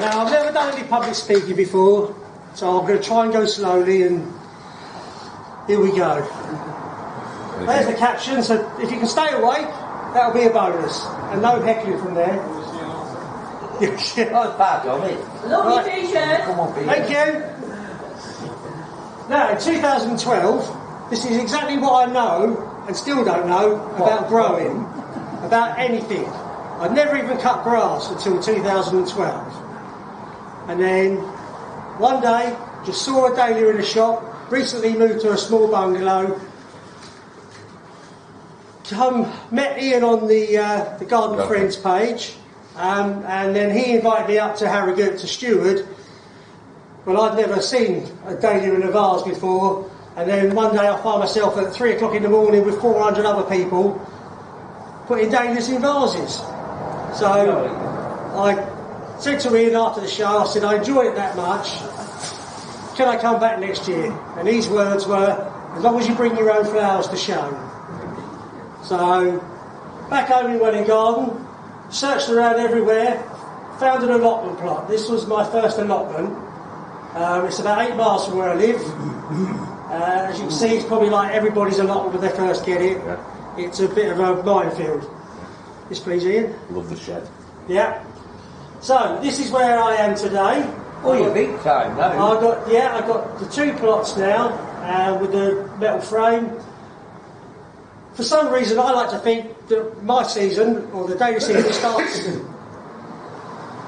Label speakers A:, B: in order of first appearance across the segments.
A: Now, I've never done any public speaking before, so I'm going to try and go slowly, and here we go. There's the caption, so if you can stay awake, that'll be a bonus. And no heckling from there.
B: Lovely t-shirt.
A: Thank you. Now, in 2012, this is exactly what I know, and still don't know, about growing, about anything. I'd never even cut grass until 2012. And then, one day, just saw a dahlia in a shop, recently moved to a small bungalow, met Ian on the Garden Friends page, and then he invited me up to Harrogate to steward. Well, I'd never seen a dahlia in a vase before, and then one day I found myself at 3 o'clock in the morning with 400 other people putting dahlias in vases. So I said to Ian after the show, I said, I enjoyed it that much, can I come back next year? And his words were, as long as you bring your own flowers to show. So, back home in Welling Garden, searched around everywhere, found an allotment plot. This was my first allotment. It's about 8 miles from where I live. As you can see, it's probably like everybody's allotment when they first get it. Yeah. It's a bit of a minefield. Yes, please, Ian.
C: Love the shed.
A: Yeah. So, this is where I am today.
B: Oh, you're big time now.
A: I've got the 2 plots now with the metal frame. For some reason, I like to think that my season, or the dahlia season, starts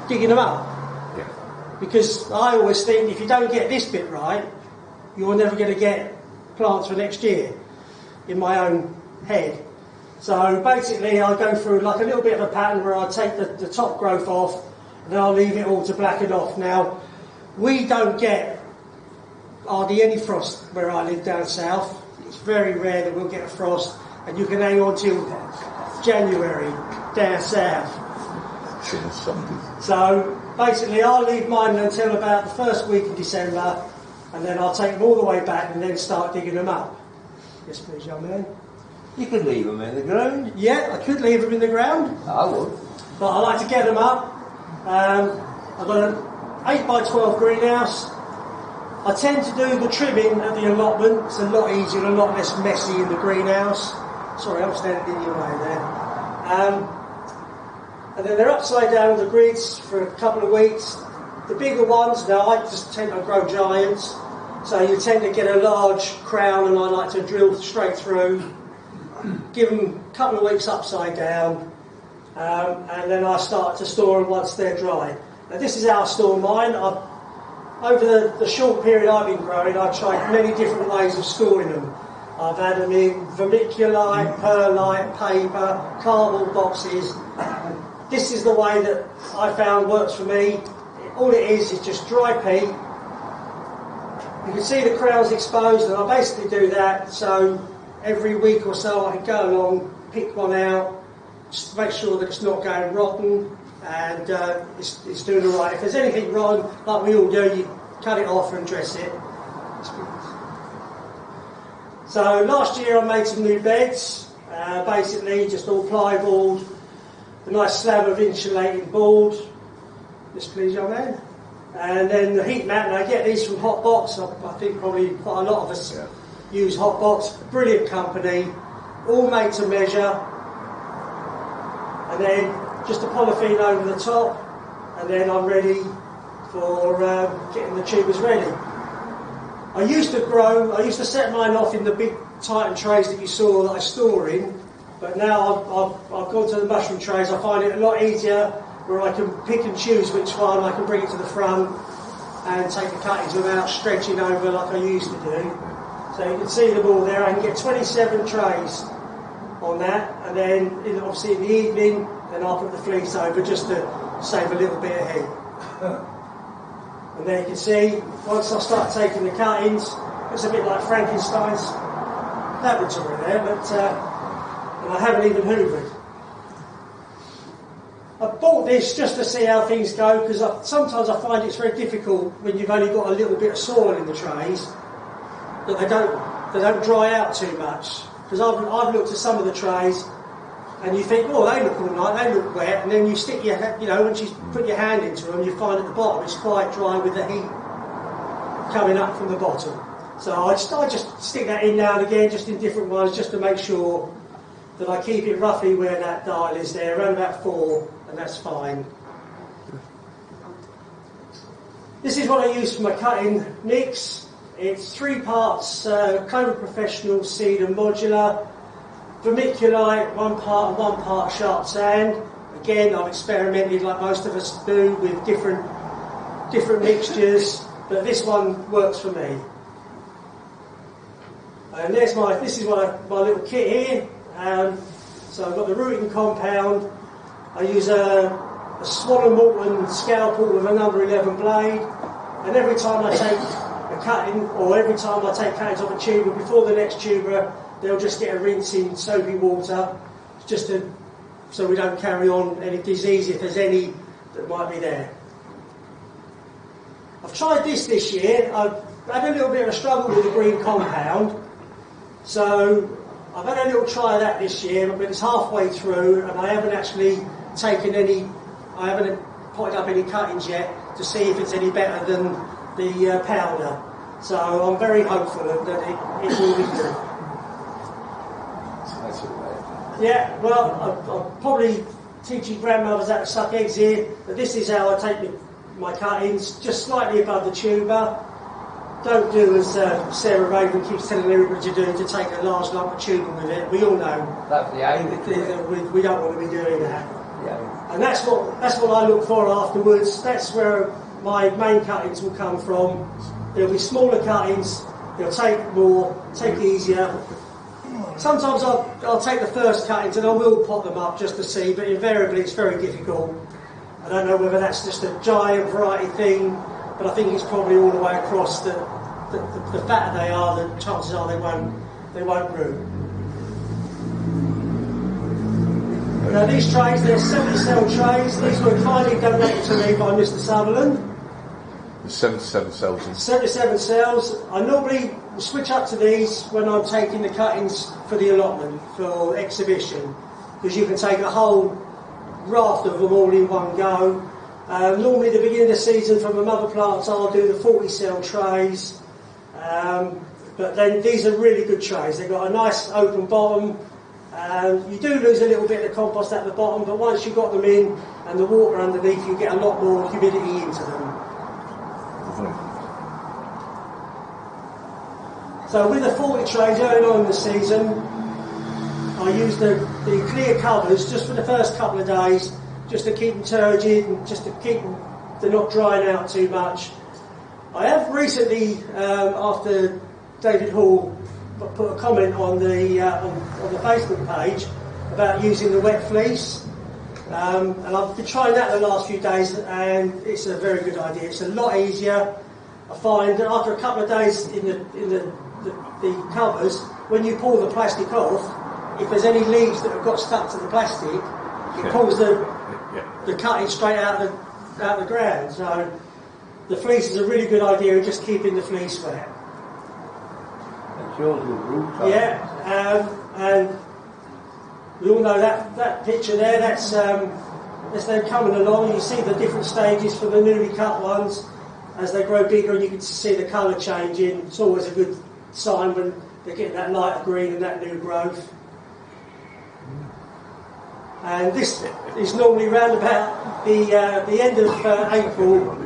A: digging them up.
C: Yeah.
A: Because I always think if you don't get this bit right, you're never going to get plants for next year, in my own head. So basically, I go through like a little bit of a pattern where I take the top growth off, and then I'll leave it all to blacken off. Now, we don't get hardly any frost where I live down south. It's very rare that we'll get a frost, and you can hang on till January down south. So basically I'll leave mine until about the first week of December, and then I'll take them all the way back and then start digging them up. Yes please, young man.
B: You could leave them in the ground.
A: Yeah, I could leave them in the ground.
B: I would.
A: But I like to get them up. I've got an 8 by 12 greenhouse. I tend to do the trimming at the allotment. It's a lot easier and a lot less messy in the greenhouse. Sorry, I'm standing in your way there. And then they're upside down on the grids for a couple of weeks. The bigger ones, now I just tend to grow giants, so you tend to get a large crown, and I like to drill straight through, give them a couple of weeks upside down, and then I start to store them once they're dry. Now this is how I store mine. Over the short period I've been growing, I've tried many different ways of storing them. I've had them in vermiculite, perlite, paper, cardboard boxes. This is the way that I found works for me. All it is just dry peat. You can see the crown's exposed, and I basically do that so every week or so I can go along, pick one out, just make sure that it's not going rotten, and it's doing all right. If there's anything wrong, like we all do, you cut it off and dress it. So last year I made some new beds, basically just all plywood, a nice slab of insulating board. Yes please, young man. And then the heat mat, and I get these from Hotbox. I think probably quite a lot of us use Hotbox. Brilliant company, all made to measure. And then just a polythene over the top, and then I'm ready for getting the tubers ready. I used to set mine off in the big Titan trays that you saw that I store in, but now I've gone to the mushroom trays. I find it a lot easier where I can pick and choose which one. I can bring it to the front and take the cuttings without stretching over like I used to do. So you can see them all there. I can get 27 trays on that, and then obviously in the evening, then I'll put the fleece over just to save a little bit of heat. And then you can see, once I start taking the cuttings, it's a bit like Frankenstein's laboratory there, but and I haven't even hoovered. I bought this just to see how things go, because sometimes I find it's very difficult when you've only got a little bit of soil in the trays, that they don't dry out too much. Because I've looked at some of the trays, and you think, oh, they look all right, they look wet, and then you stick your, once you put your hand into them, you find at the bottom it's quite dry with the heat coming up from the bottom. So I just stick that in now and again, just in different ones, just to make sure that I keep it roughly where that dial is there, around about 4, and that's fine. This is what I use for my cutting mix. It's 3 parts Clover Professional Seed and Modular, vermiculite 1 part and 1 part sharp sand. Again, I've experimented like most of us do with different mixtures, but this one works for me. And this is my little kit here. So I've got the rooting compound. I use a Swan & Morton scalpel with a number 11 blade, and every time I take a cutting, or every time I take cuttings off a tuber, before the next tuber, they'll just get a rinse in soapy water, so we don't carry on any disease if there's any that might be there. I've tried this year. I've had a little bit of a struggle with the green compound, so I've had a little try of that this year, but it's halfway through, and I haven't actually I haven't potted up any cuttings yet to see if it's any better than the powder. So I'm very hopeful that it will be good. Yeah, well, I'll probably teach you grandmothers how to suck eggs here, but this is how I take my cuttings, just slightly above the tuber. Don't do as Sarah Raven keeps telling everybody to do, to take a large lump of tuber with it. We all know
B: that's the aim.
A: We don't want to be doing that.
B: Yeah.
A: And that's what I look for afterwards. That's where my main cuttings will come from. There'll be smaller cuttings, they'll take more, take easier. Sometimes I'll take the first cuttings and I will pot them up just to see, but invariably it's very difficult. I don't know whether that's just a giant variety thing, but I think it's probably all the way across the fatter they are, the chances are they won't root. Now these trays, they're 70-cell trays. These were kindly donated to me by Mr. Sutherland.
C: There's 77 cells in.
A: 77 cells. I normally switch up to these when I'm taking the cuttings for the allotment, for exhibition, because you can take a whole raft of them all in one go. Normally at the beginning of the season from the mother plants I'll do the 40-cell trays, but then these are really good trays. They've got a nice open bottom. You do lose a little bit of compost at the bottom, but once you've got them in and the water underneath, you get a lot more humidity into them. So with the 40 trays early on in the season, I use the clear covers just for the first couple of days, just to keep them turgid and just to keep them, they're not drying out too much. I have recently, after David Hall put a comment on the Facebook page about using the wet fleece, and I've been trying that the last few days, and it's a very good idea. It's a lot easier. I find that after a couple of days in the covers, when you pull the plastic off, if there's any leaves that have got stuck to the plastic, it pulls the cutting straight out of the ground. So the fleece is a really good idea of just keeping the fleece wet. Yeah, and we all know that picture there, that's them coming along. You see the different stages for the newly cut ones as they grow bigger, and you can see the colour changing. It's always a good sign when they're getting that lighter green and that new growth. And this is normally round about the end of April,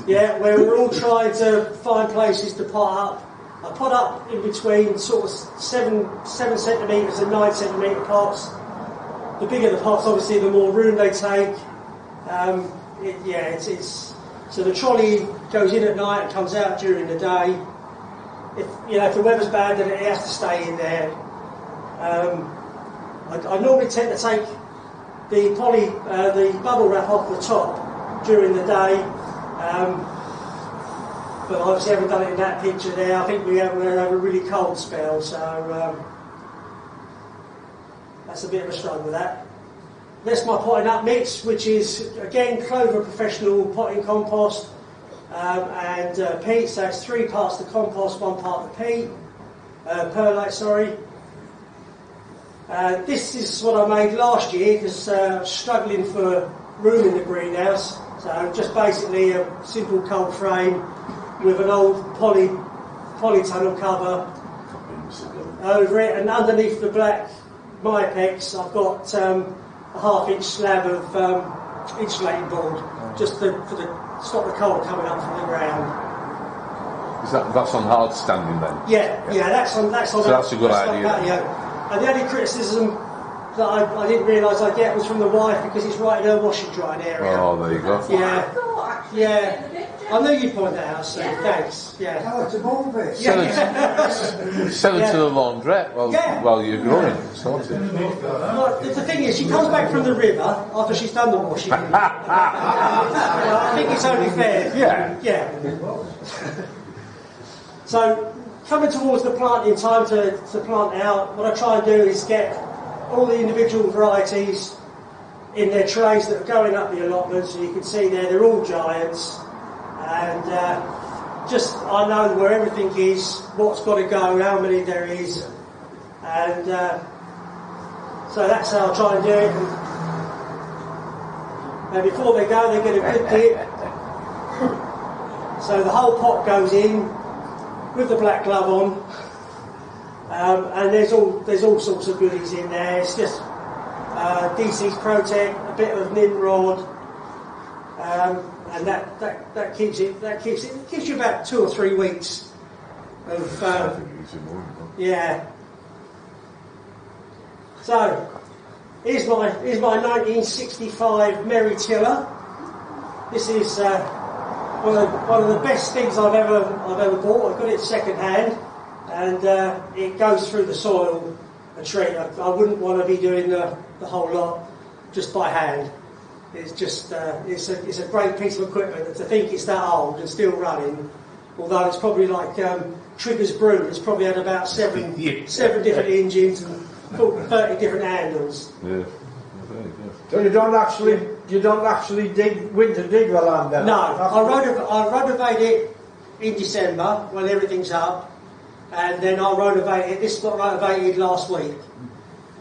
A: yeah, where we're all trying to find places to pot up. I pot up in between sort of 7 centimetres and 9 centimetre pots. The bigger the pots, obviously, the more room they take. So the trolley goes in at night and comes out during the day. If the weather's bad, then it has to stay in there. I normally tend to take the bubble wrap off the top during the day. But obviously I haven't done it in that picture there. I think we're having a really cold spell, so that's a bit of a struggle with that. That's my potting up mix, which is again Clover Professional potting compost and peat. So it's 3 parts the compost, 1 part the peat, perlite, sorry. This is what I made last year because I was struggling for room in the greenhouse. So just basically a simple cold frame with an old polytunnel cover over it, and underneath the black Mypex I've got a half-inch slab of insulating board, just to stop the cold coming up from the ground.
C: That's on hard standing then?
A: Yeah, that's on.
C: So that's a good idea.
A: Patio. And the only criticism that I didn't realise I'd get was from the wife, because it's right in her washing drying area.
C: Oh, there you go.
A: Yeah. I knew you'd point that out, so thanks. Yeah.
B: Oh, it's a ball bit.
C: Sell it to the laundrette while you're growing. Sorted.
A: Well, the thing is, she comes back from the river after she's done the washing. I think it's only fair. Yeah. So, coming towards the planting time to plant out, what I try and do is get all the individual varieties in their trays that are going up the allotment. So you can see there, they're all giants. And I know where everything is, what's got to go, how many there is. And so that's how I try and do it. And before they go, they get a good dip. So the whole pot goes in with the black glove on, and there's all sorts of goodies in there. It's just DC's Protect, a bit of Nimrod, and that keeps you about 2 or 3 weeks of yeah. So here's my 1965 Merry Tiller. This is one of the best things I've ever bought. I got it second hand, and it goes through the soil a treat. I wouldn't want to be doing the whole lot just by hand. It's just it's a great piece of equipment. To think it's that old and still running, although it's probably like Trigger's broom. It's probably had about seven different engines and 30 different handles.
C: Yeah.
B: So you don't actually winter dig the land then?
A: No, I rotovate it in December when everything's up, and then I'll rotovate it. This got rotovated last week,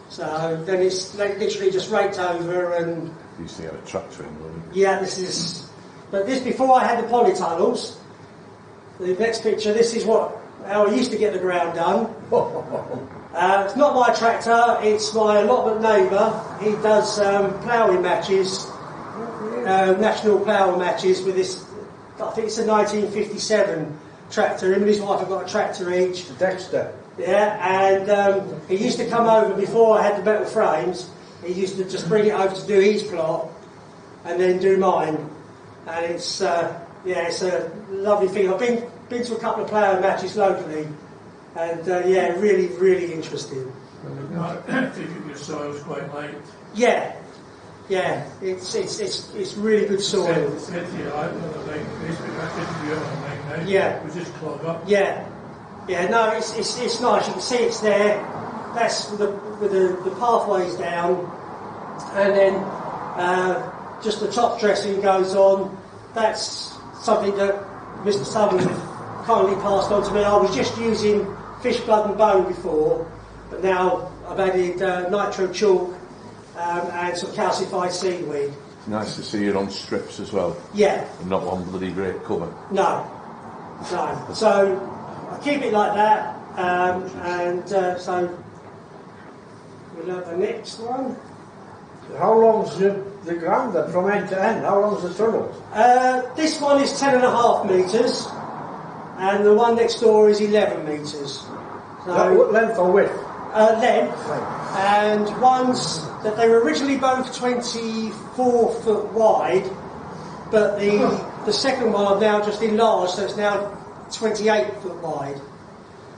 A: so then it's literally just raked over. And
C: you used to have a tractor in, wouldn't you?
A: yeah, but this before I had the polytunnels. The next picture. This is how I used to get the ground done. It's not my tractor, it's my allotment neighbour. He does ploughing matches, national ploughing matches with this, I think it's a 1957 tractor. Him and his wife have got a tractor each.
B: Dexter.
A: Yeah, and he used to come over before I had the metal frames. He used to just bring it over to do his plot and then do mine. And it's it's a lovely thing. I've been to a couple of ploughing matches locally. And really, really interesting.
D: Your soil's quite light.
A: Yeah, it's really good soil. Yeah.
D: We just clog up.
A: Yeah. No, it's nice. You can see it's there. That's with the pathways down, and then just the top dressing goes on. That's something that Mr. Southern kindly passed on to me. I was just using fish blood and bone before, but now I've added nitro chalk and some calcified seaweed.
C: It's nice to see it on strips as well.
A: Yeah.
C: And not on bloody great cover.
A: No. So I keep it like that, so we'll have the next one.
B: How long's the ground then, from end to end? How long's the tunnel?
A: This one is 10.5 metres, and the one next door is 11 metres. So,
B: length or width?
A: Length. And ones that they were originally both 24 foot wide, but the second one I've now just enlarged, so it's now 28 foot wide.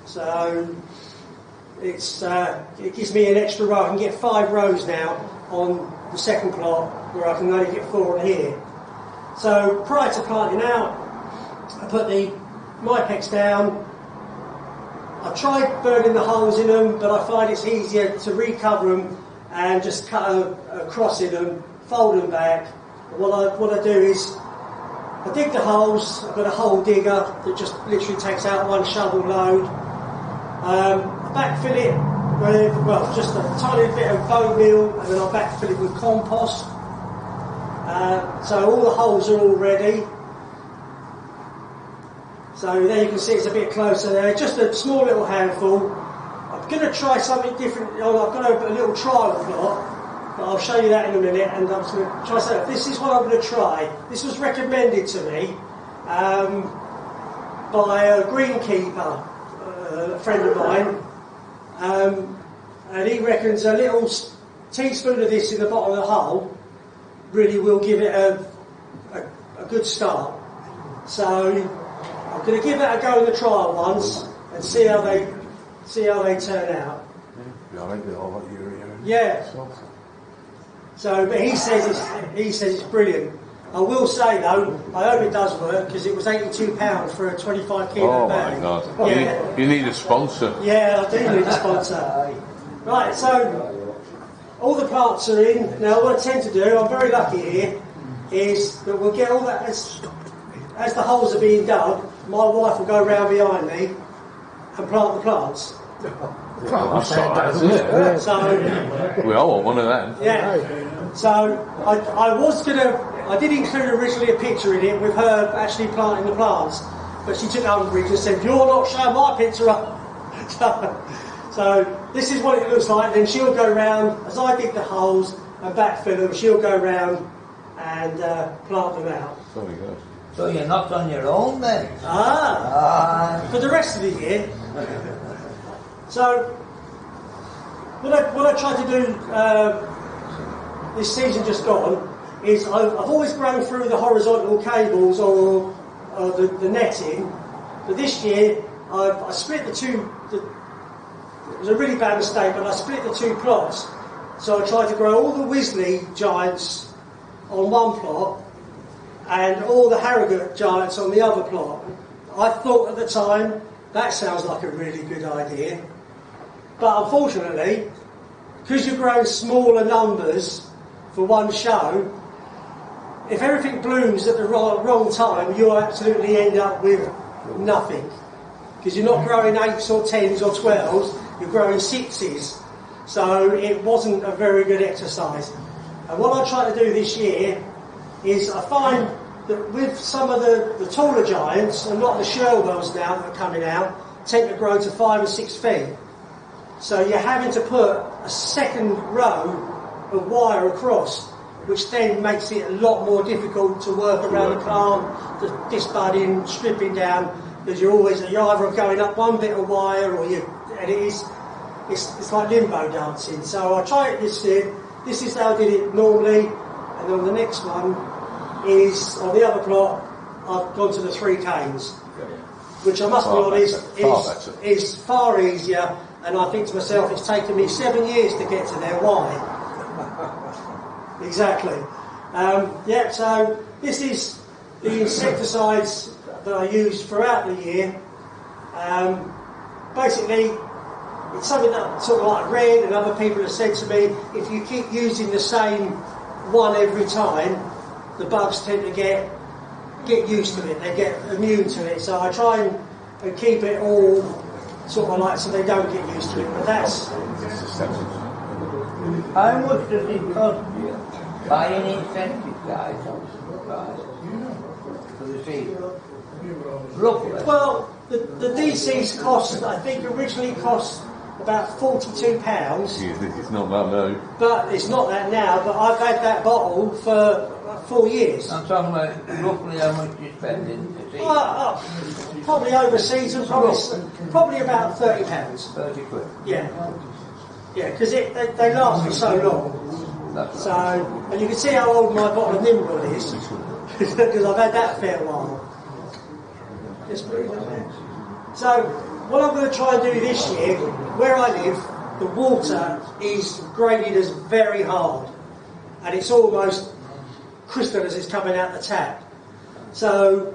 A: So it gives me an extra row. I can get 5 rows now on the second plot, where I can only get 4 on here. So prior to planting out, I put the Mypex down. I've tried burning the holes in them, but I find it's easier to recover them and just cut a cross in them, fold them back. And what I do is I dig the holes. I've got a hole digger that just literally takes out one shovel load. I backfill it well, just a tiny bit of bone meal, and then I'll backfill it with compost. So all the holes are all ready. So there you can see it's a bit closer there, just a small little handful. I'm going to try something different. I've got a little trial plot, but I'll show you that in a minute, and I'm just going to try something. This is what I'm going to try. This was recommended to me by a greenkeeper, a friend of mine, and he reckons a little teaspoon of this in the bottom of the hole really will give it a good start. So I'm going to give that a go in the trial once and see how they turn out. Yeah. So, but he says it's brilliant. I will say though, I hope it does work, because it was £82 for a 25 kilo bag.
C: Oh my God!
A: Yeah.
C: You need a sponsor.
A: Yeah, I do need a sponsor. Right, so all the plants are in. Now what I tend to do, I'm very lucky here, is that we'll get all that, as the holes are being dug, my wife will go round behind me and plant the plants.
C: That's all right, isn't it?
A: So
C: We all want one of them.
A: yeah. So I did include originally a picture in it with her actually planting the plants, but she took umbrage and said, "You're not showing my picture up." So this is what it looks like. Then she'll go round, as I dig the holes and backfill them, she'll go round and plant them out.
C: Very good.
E: So you're not on your own then?
A: For the rest of the year. So what I tried to do this season just gone is I've always grown through the horizontal cables or the netting, but this year I split the two. It was a really bad mistake, but I split the two plots. So I tried to grow all the Wisley giants on one plot and all the Harrogate giants on the other plot. I thought at the time, that sounds like a really good idea. But unfortunately, because you're growing smaller numbers for one show, if everything blooms at the wrong time, you'll absolutely end up with nothing. Because you're not growing 8s or 10s or 12s, you're growing 6s. So it wasn't a very good exercise. And what I try to do this year is I find that with some of the taller giants, and not the Sherwells now that are coming out, tend to grow to 5 and 6 feet. So you're having to put a second row of wire across, which then makes it a lot more difficult to work around the plant, the disbudding, stripping down, because you're either going up one bit of wire or it's like limbo dancing. So I try it this year. This is how I did it normally, and then the next one is on the other plot. I've gone to the 3 canes, which I must be honest is far easier. And I think to myself, it's taken me 7 years to get to there. Why? Exactly. So this is the insecticides that I use throughout the year. Basically, it's something that sort of like read, and other people have said to me, if you keep using the same one every time, the bugs tend to get used to it. They get immune to it. So I try and keep it all sort of like so they don't get used to it. But that's.
E: How much does it cost you buying insecticide for the seed? Roughly.
A: Well, the DC's cost, I think, originally cost about £42.
C: It's not that now.
A: But it's not that now. But I've had that bottle for 4 years.
E: I'm talking about roughly how much you spend in the seed.
A: Probably over season, probably about £30.
E: 30 quid.
A: Yeah, because they last for so long. So, and you can see how old my bottle of Nimrod is, because I've had that a fair while. So, what I'm going to try and do this year, where I live, the water is graded as very hard, and it's almost crystal as it's coming out the tap. So,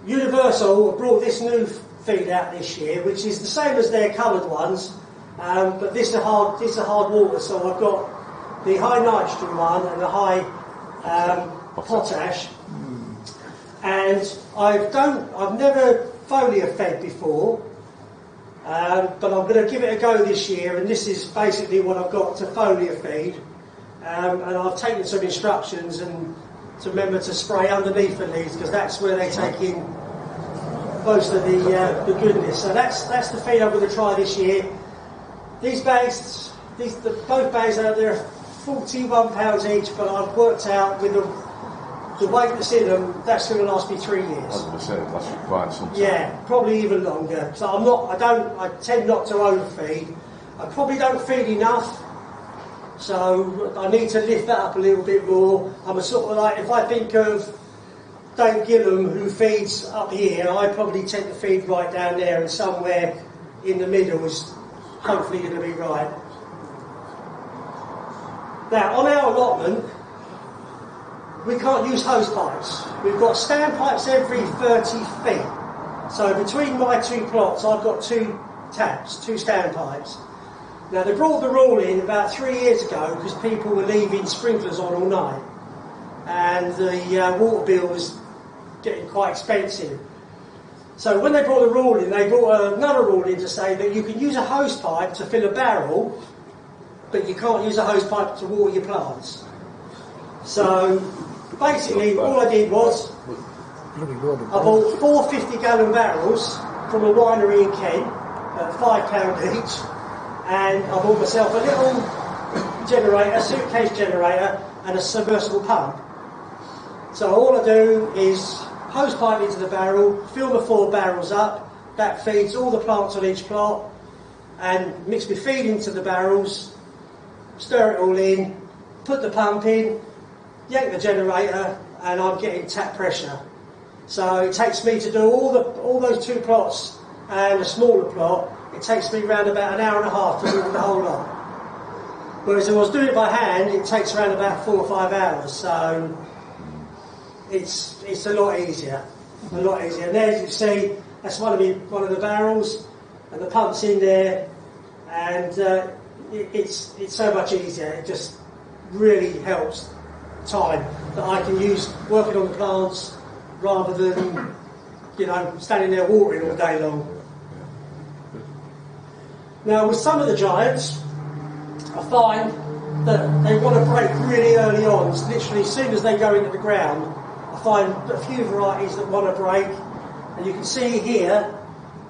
A: Universal have brought this new feed out this year, which is the same as their coloured ones, but this is a hard water. So I've got the high nitrogen one and the high potash, and I've never foliar fed before, But I'm going to give it a go this year, and this is basically what I've got to foliar feed. And I've taken some instructions and to remember to spray underneath the leaves, because that's where they take in most of the goodness. So that's the feed I'm going to try this year. These bags, both bags out there are £41 each, but I've worked out with the weight that's in them, that's going to last me 3 years.
C: I was going to say, it lasts you quite some time.
A: Yeah, probably even longer. So I tend not to overfeed. I probably don't feed enough, so I need to lift that up a little bit more. I'm a sort of like, if I think of Dave Gillum, who feeds up here, I probably tend to feed right down there, and somewhere in the middle is hopefully going to be right. Now, on our allotment, we can't use hose pipes. We've got standpipes every 30 feet. So between my two plots, I've got two taps, two standpipes. Now, they brought the rule in about 3 years ago because people were leaving sprinklers on all night. And the water bill was getting quite expensive. So when they brought the rule in, they brought another rule in to say that you can use a hose pipe to fill a barrel, but you can't use a hose pipe to water your plants. So basically all I did was I bought 4 50-gallon barrels from a winery in Kent at £5 each, and I bought myself a little generator, a suitcase generator, and a submersible pump. So all I do is hose pipe into the barrel, fill the 4 barrels up, that feeds all the plants on each plot, and mix my feed into the barrels, stir it all in, put the pump in, yank the generator, and I'm getting tap pressure. So it takes me to do all those 2 plots and a smaller plot, it takes me around about an hour and a half to do the whole lot. Whereas if I was doing it by hand, it takes around about 4 or 5 hours. So it's a lot easier. A lot easier. And there you can see, that's one of the barrels, and the pump's in there, and it's so much easier. It just really helps time that I can use working on the plants rather than standing there watering all day long. Now with some of the giants, I find that they want to break really early on. It's literally as soon as they go into the ground, I find a few varieties that want to break, and you can see here,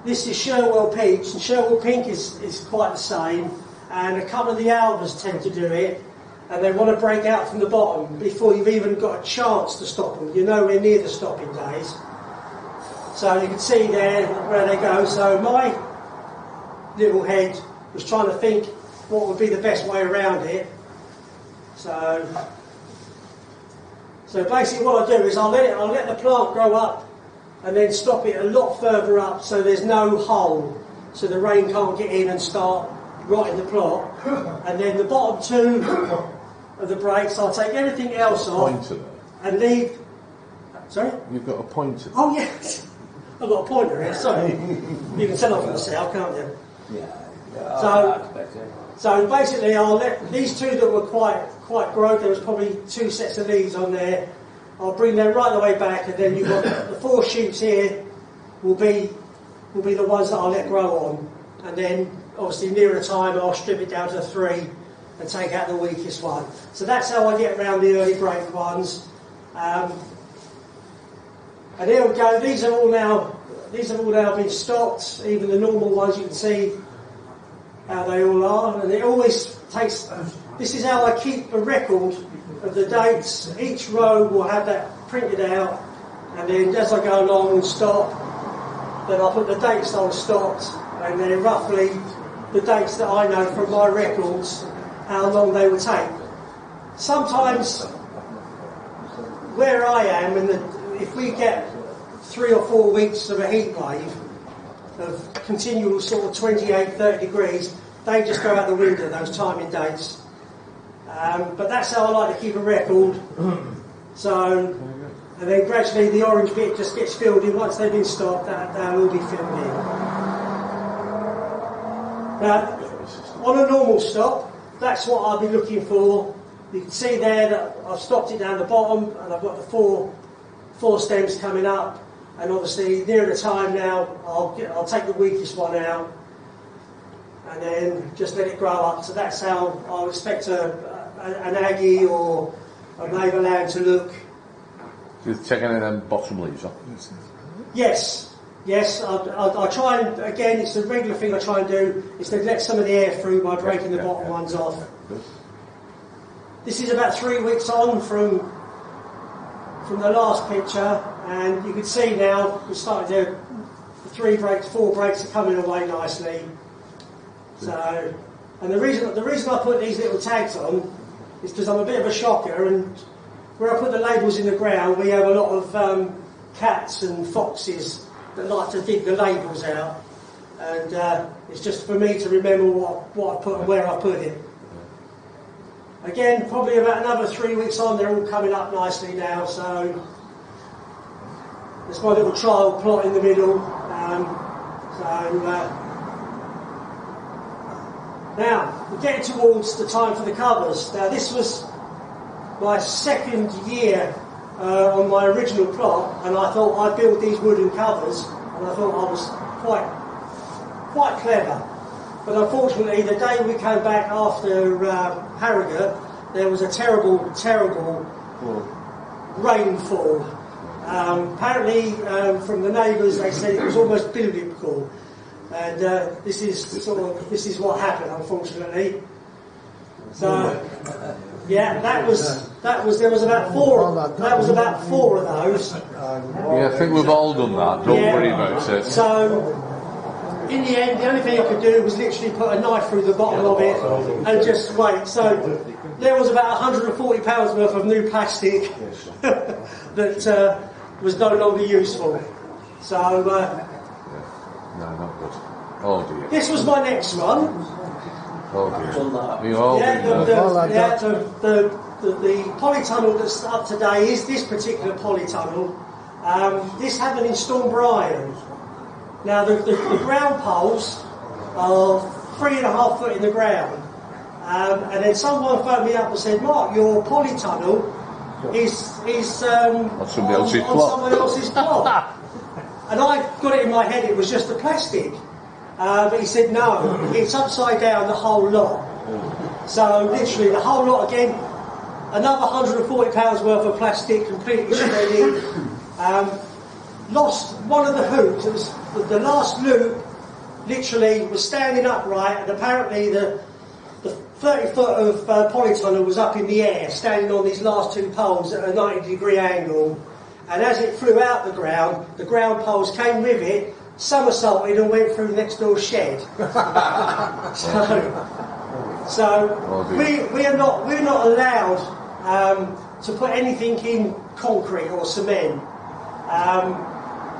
A: this is Sherwell Peach, and Sherwell Pink is quite the same, and a couple of the Albers tend to do it, and they want to break out from the bottom before you've even got a chance to stop them. You're nowhere near the stopping days. So you can see there where they go. So my little head was trying to think what would be the best way around it. So basically what I do is I'll let the plant grow up and then stop it a lot further up so there's no hole, so the rain can't get in and start rotting the plot. And then the bottom 2 of the breaks, I'll take everything else off and leave. Sorry?
C: You've got a pointer.
A: Oh yes, I've got a pointer here. Sorry, you can tell off from the cell, can't you?
E: Yeah.
A: So basically, I'll let these 2 that were quite growth. There was probably 2 sets of leaves on there. I'll bring them right the way back, and then you've got the 4 shoots here. Will be the ones that I'll let grow on, and then obviously nearer time I'll strip it down to 3 and take out the weakest one. So that's how I get around the early break ones. And here we go. These have all now been stocked. Even the normal ones, you can see how they all are. And it always takes. This is how I keep a record of the dates. Each row will have that printed out, and then as I go along and stop, then I'll put the dates I was stopped, and then roughly the dates that I know from my records how long they would take. Sometimes where I am, if we get 3 or 4 weeks of a heat wave of continual sort of 28, 30 degrees, they just go out the window, those timing dates. But that's how I like to keep a record. So, and then gradually the orange bit just gets filled in. Once they've been stopped, they'll all be filled in. Now, on a normal stop, that's what I'll be looking for. You can see there that I've stopped it down the bottom, and I've got the four stems coming up. And obviously, near the time now, I'll take the weakest one out, and then just let it grow up. So that's how I would expect an Aggie or a neighbour land to look.
C: You're taking in them bottom leaves, huh?
A: Yes, I try and, again, it's a regular thing I try and do, is to let some of the air through by breaking the bottom ones off.
C: Good.
A: This is about 3 weeks on from the last picture, and you can see now we're starting to, the 4 breaks are coming away nicely. So, and the reason I put these little tags on is because I'm a bit of a shocker, and where I put the labels in the ground, we have a lot of cats and foxes that like to dig the labels out, and it's just for me to remember what I put and where I put it. Again, probably about another 3 weeks on, they're all coming up nicely now, so there's my little trial plot in the middle. Now, we're getting towards the time for the covers. Now, this was my second year on my original plot, and I thought I'd build these wooden covers, and I thought I was quite clever. But unfortunately, the day we came back after Harrogate, there was a terrible rainfall. Apparently, from the neighbours, they said it was almost biblical, and this is what happened, unfortunately. So, yeah, there was about four of those.
C: Yeah, I think we've all done that. Don't worry about it.
A: So, in the end, the only thing I could do was literally put a knife through the bottom of it and just wait. So there was about £140 worth of new plastic that was no longer useful. So
C: no, not good. Oh dear.
A: This was my next one.
C: Oh dear. You all
A: the polytunnel that's up today is this particular polytunnel. This happened in Storm Bryan. Now the ground poles are 3.5 foot in the ground, and then someone phoned me up and said, "Mark, your polytunnel is on someone else's plot." And I got it in my head it was just the plastic, but he said no, it's upside down the whole lot. So literally the whole lot again, another £140 worth of plastic, completely shredded. Lost one of the hoops. It was the last loop. Literally was standing upright, and apparently the 30 foot of polytunnel was up in the air, standing on these last two poles at a 90-degree angle. And as it flew out the ground poles came with it, somersaulted and went through next door's shed. We're not allowed to put anything in concrete or cement.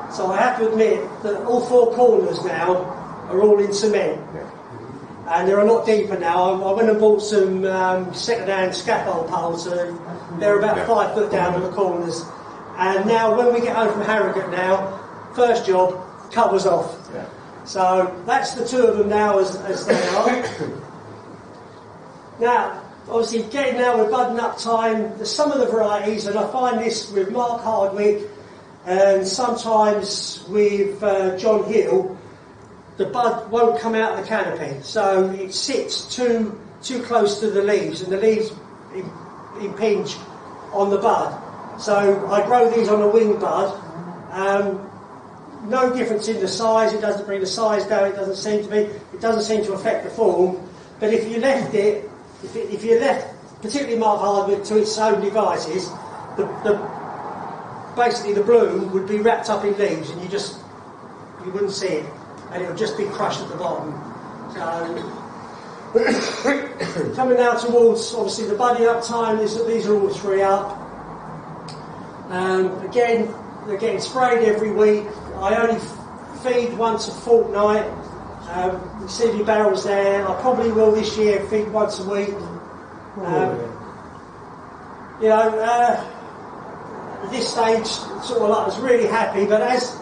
A: So I have to admit that all four corners now are all in cement, and they're a lot deeper now. I went and bought some second-hand scaffold poles, so they're about 5 foot down on the corners. And now when we get home from Harrogate now, first job, covers off. Yeah. So that's the two of them now as they are. Now, obviously getting now with budding up time, there's some of the varieties, and I find this with Mark Hardwick, and sometimes with John Hill, the bud won't come out of the canopy, so it sits too close to the leaves, and the leaves impinge on the bud. So I grow these on a wing bud. No difference in the size. It doesn't bring the size down. It doesn't seem to affect the form. But if you left it, if you left particularly Mark Hardwick to its own devices, basically the bloom would be wrapped up in leaves, and you wouldn't see it, and it would just be crushed at the bottom. So coming now towards obviously the budding up time, these are all three up. Again, they're getting sprayed every week. I only feed once a fortnight. You see the barrels there. I probably will this year feed once a week. At this stage, sort of like I was really happy, but as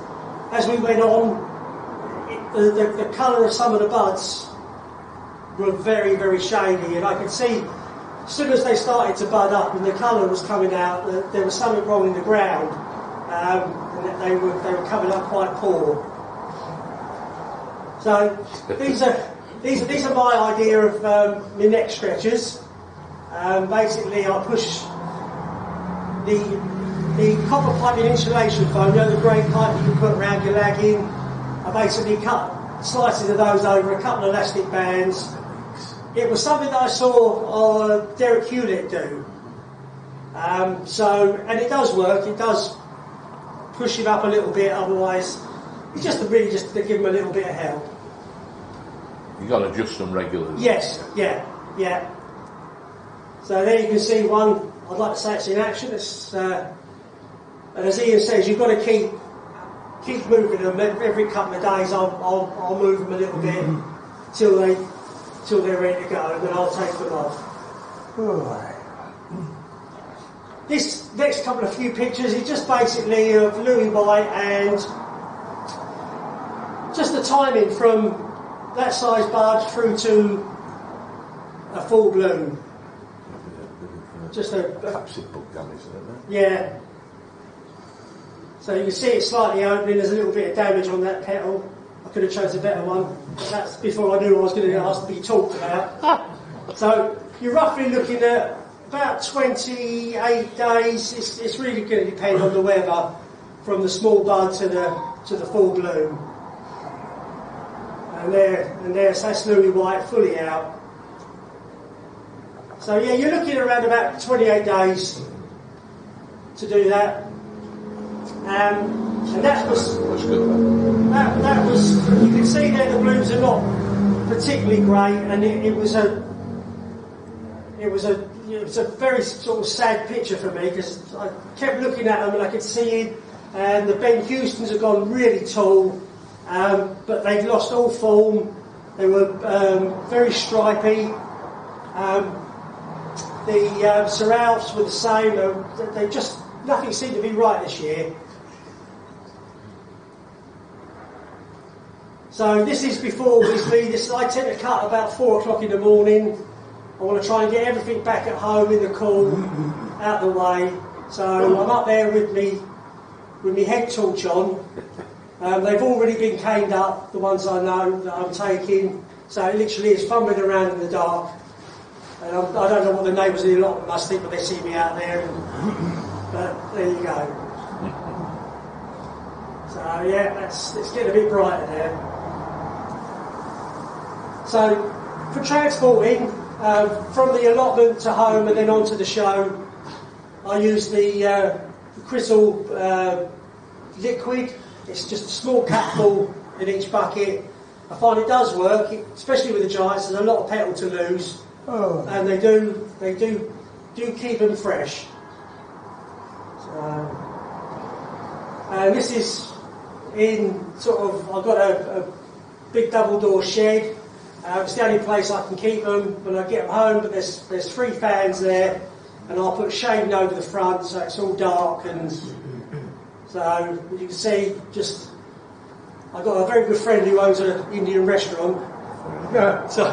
A: we went on, the colour of some of the buds were very, very shady, and I could see as soon as they started to bud up and the colour was coming out, there was something wrong in the ground, and they were coming up quite poor. So these These are my idea of my neck stretchers. Basically, I push the copper piping insulation foam, you know, the grey pipe you can put around your lagging. I basically cut slices of those over a couple of elastic bands. It was something that I saw Derek Hewlett do. And it does work. It does push him up a little bit. Otherwise, it's just to give him a little bit of help.
C: You got to adjust them regularly.
A: Yes, yeah. So there you can see one. I'd like to say it's in action. It's, and as Ian says, you've got to keep moving them every couple of days. I'll move them a little bit till they're ready to go, and then I'll take them off. This next couple of few pictures is just basically of Louis White and just the timing from that size bud through to a full bloom. Just
C: Perhaps it book damage, isn't it?
A: Yeah. So you can see it's slightly opening. There's a little bit of damage on that petal. I could have chosen a better one. But that's before I knew I was going to ask to be talked about. So you're roughly looking at about 28 days. It's really going to depend on the weather, from the small bud to the full bloom. And there's that's Louis White fully out. So yeah, you're looking around about 28 days to do that. And that was that was, you can see there the blooms are not particularly great, and it was a very sort of sad picture for me, because I kept looking at them and I could see it, and the Ben Houstons have gone really tall, but they'd lost all form. They were very stripy. The Sir Alfs were the same. They just, nothing seemed to be right this year. So this is before obviously this. I tend to cut about 4 o'clock in the morning. I want to try and get everything back at home in the cool, out of the way. So I'm up there with me head torch on. They've already been caned up, the ones I know that I'm taking. So it literally is fumbling around in the dark. And I don't know what the neighbours in the allotment must think when they see me out there. But there you go. So yeah, it's getting a bit brighter there. So for transporting from the allotment to home and then on to the show, I use the Crystal liquid. It's just a small capful in each bucket. I find it does work, especially with the giants. There's a lot of petal to lose, and they do keep them fresh. So, and this is in sort of, I've got a big double door shed. It's the only place I can keep them when I get them home, but there's 3 fans there, and I'll put shading over the front so it's all dark. And so you can see, just I've got a very good friend who owns an Indian restaurant, so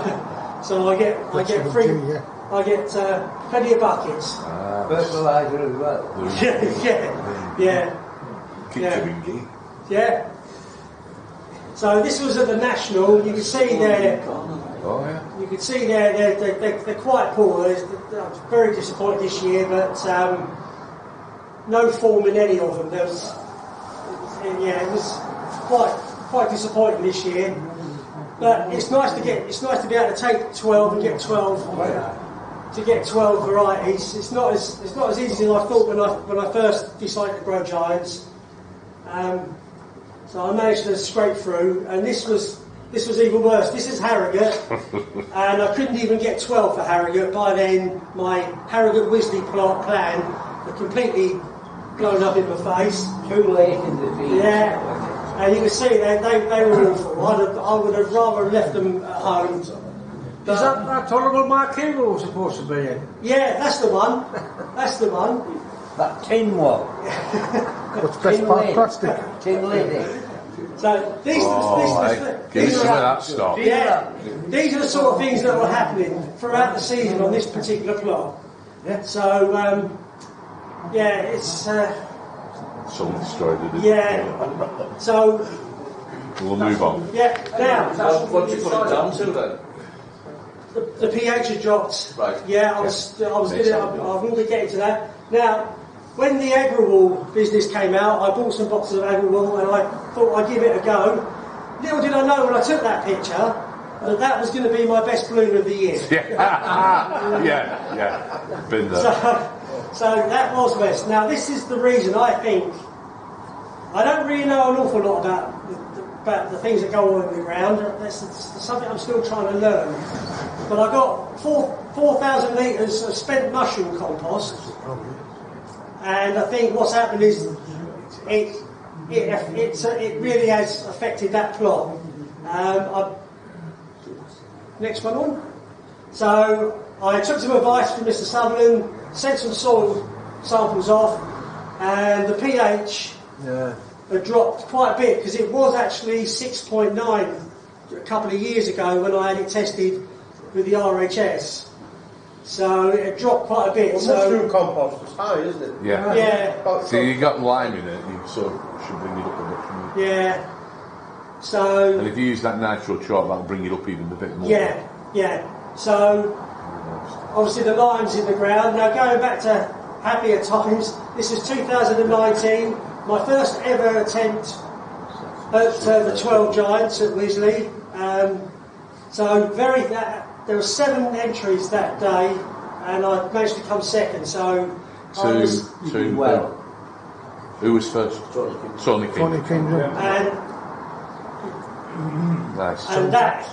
A: I get plenty of buckets.
E: Fertiliser as well.
A: Yeah. So this was at the National. You can see there.
C: Oh yeah.
A: You can see there they're quite poor. I was very disappointed this year, but no form in any of them. It was quite disappointing this year. But it's nice to be able to take 12 and get 12 to get 12 varieties. It's not as easy as I thought when I first decided to grow giants. So I managed to scrape through, and this was even worse. This is Harrogate, and I couldn't even get 12 for Harrogate. By then, my Harrogate Wisley plan had completely blown up in my face.
E: Too late in the field.
A: Yeah, and you can see they were awful. I would have rather left them at home.
B: Is that horrible Mark Campbell was supposed to be in?
A: Yeah, that's the one.
E: That tin one.
B: What's best part plastic?
E: Tin lady.
A: So these
C: that stuff.
A: Yeah, these are the sort of things that were happening throughout the season on this particular plot.
B: Yeah.
A: So it's
C: Someone destroyed it.
A: yeah. So
C: We'll move on.
A: Yeah, now,
F: What do you put it down to then?
A: the pH had dropped.
F: Right.
A: Yeah, I will be getting to that. Now, when the Agrawall business came out, I bought some boxes of Agrawall and I thought I'd give it a go. Little did I know when I took that picture that was going to be my best balloon of the year.
C: Yeah. Been there.
A: So that was best. Now this is the reason I think I don't really know an awful lot about the things that go on in the ground. That's something I'm still trying to learn. But I got 4,000 litres of spent mushroom compost, and I think what's happened is it really has affected that plot. Next one on. So I took some advice from Mr. Sutherland, sent some soil samples off, and the pH had dropped quite a bit because it was actually 6.9 a couple of years ago when I had it tested with the RHS. So it had dropped quite a bit.
G: Well,
A: so
G: mushroom compost is high, isn't it?
C: Yeah.
A: Yeah.
C: So you got lime in it, you sort of should bring it up a bit.
A: Yeah. So.
C: And if you use that natural chalk, that'll bring it up even a bit more.
A: Yeah. So obviously the lime's in the ground. Now going back to happier times, this is 2019, my first ever attempt at the 12 Giants at Wisley. There were 7 entries that day, and I managed to come second. So
C: who was first? Tony King.
A: And
C: nice.
A: And that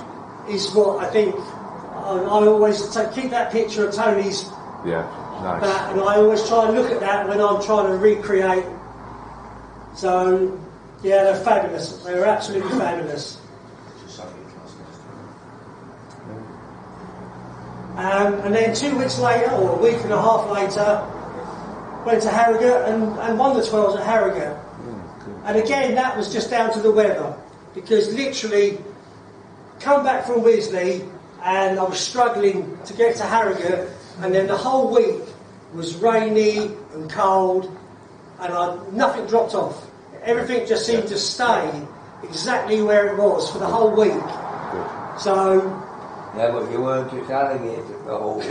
A: is what I think. I always keep that picture of Tony's.
C: Yeah, nice.
A: And I always try and look at that when I'm trying to recreate. So, yeah, they're fabulous. They're absolutely fabulous. And then 2 weeks later, or a week and a half later, went to Harrogate and won the 12s at Harrogate. And again, that was just down to the weather, because literally come back from Wisley and I was struggling to get to Harrogate, and then the whole week was rainy and cold, and nothing dropped off. Everything just seemed to stay exactly where it was for the whole week. So.
E: Yeah, but you weren't just alligator the whole week.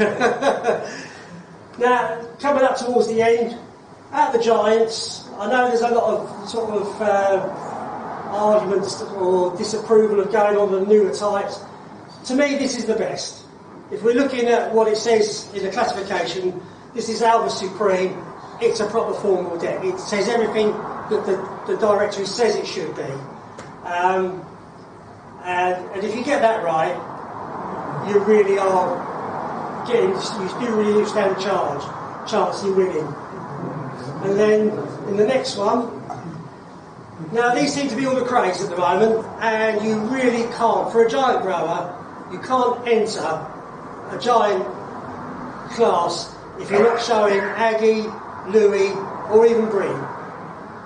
A: Now, coming up towards the end, at the Giants, I know there's a lot of sort of arguments or disapproval of going on the newer types. To me, this is the best. If we're looking at what it says in the classification, this is Alba Supreme. It's a proper formal deck. It says everything that the directory says it should be. And if you get that right, you really are getting, you do really stand a chance in winning. And then in the next one, now these seem to be all the craze at the moment, and you really can't, for a giant grower, you can't enter a giant class if you're not showing Aggie, Louis, or even Green.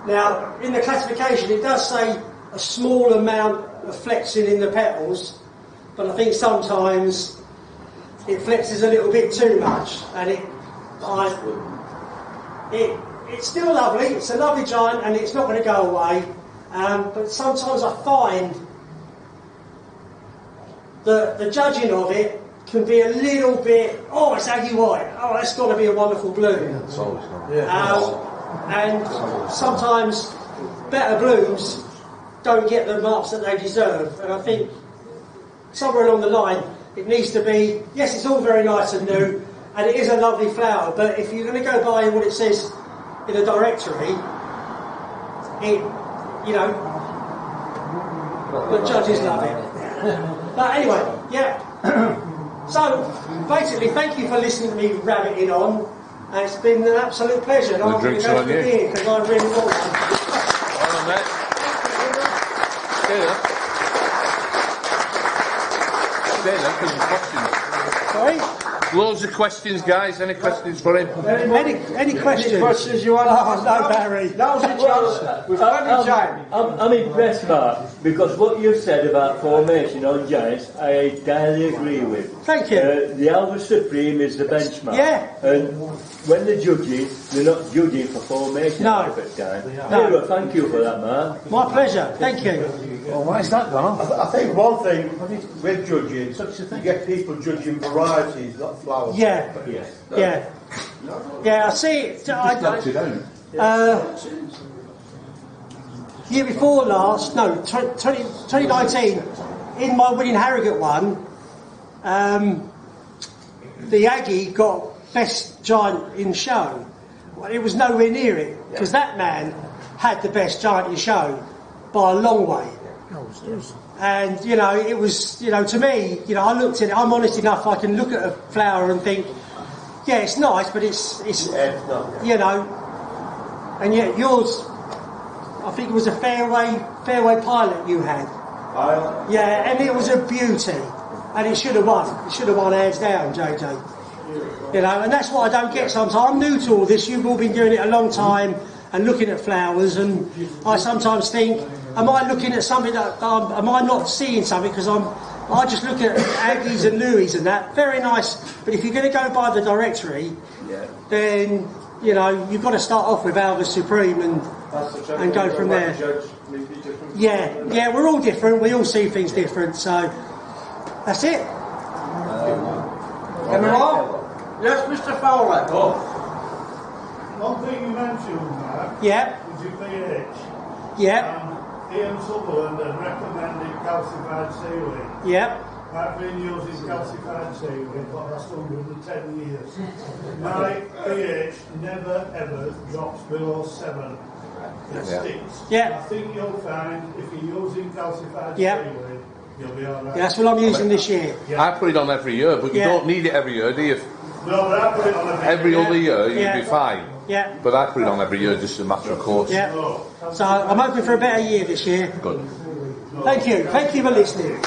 A: Now, in the classification, it does say a small amount of flexing in the petals, but I think sometimes it flexes a little bit too much, and it's still lovely. It's a lovely giant, and it's not going to go away. But sometimes I find that the judging of it can be a little bit. Oh, it's Aggie White. Oh, that's got to be a wonderful blue.
C: Yeah, it's always not.
A: And sometimes better blooms don't get the marks that they deserve. And I think somewhere along the line, it needs to be, yes, it's all very nice and new, and it is a lovely flower, but if you're going to go by what it says in a directory, the judges love it. But anyway, yeah. So, basically, thank you for listening to me rabbiting on, and it's been an absolute pleasure. And I'm going to go to the beer, because I really want to.
C: Hold on, mate. Stay there, because it's watching.
A: Sorry?
C: Loads of questions, guys. Any questions for him?
A: Any questions?
B: Any questions you want?
A: Oh, no, Barry.
B: Now's your chance. We've plenty of time.
H: I'm impressed, Mark, because what you've said about formation on giants, I entirely agree with.
A: Thank you.
H: The Alpha Supreme is the benchmark.
A: Yeah.
H: And when they're judging, they're not judging for formation
A: No.
H: at the time.
A: No.
H: Well, thank you for that, Mark.
A: My pleasure. Thank you.
C: Well, why is that gone off?
G: I think one thing with judging, you get people judging varieties, not flowers.
A: Yeah. Yeah. Yeah, I see it. Year before last, no, 2019, in my winning Harrogate one, the Aggie got best giant in show. Well, it was nowhere near it, because that man had the best giant in show by a long way. And, you know, it was, you know, to me, you know, I looked at it, I'm honest enough, I can look at a flower and think, yeah, it's nice, but it's you know, and yet yours, I think it was a fairway pilot you had. Yeah, and it was a beauty, and it should have won. It should have won hands down, JJ. You know, and that's what I don't get sometimes. I'm new to all this. You've all been doing it a long time and looking at flowers, and I sometimes think, am I looking at something that am I not seeing something because I just look at Aggies and Louis and that, very nice, but if you're going to go by the directory, then, you know, you've got to start off with Alva Supreme and go from there. Yeah, we're all different, we all see things different, so that's it.
B: Any more? Yes, Mr. Fowler.
D: One thing you mentioned, Mark,
A: Yeah,
D: is your pH.
A: yeah,
D: Ian Sutherland had recommended calcified seaweed.
A: yeah,
D: I've been using calcified seaweed for the last 110 years. My pH never ever drops below 7. It sticks.
A: Yeah.
D: I think you'll find if you're using calcified
A: Yeah.
D: seaweed, you'll be alright.
A: that's what I'm using this year.
C: I put it on every year, but you
A: Yeah.
C: don't need it every year, do you?
D: No, but I put it on
C: Every other year, you'd
A: Yeah.
C: be fine.
A: Yeah,
C: But I put it on every year, just a matter of course.
A: yeah. So I'm hoping for a better year this year.
C: Good.
A: Thank you for listening.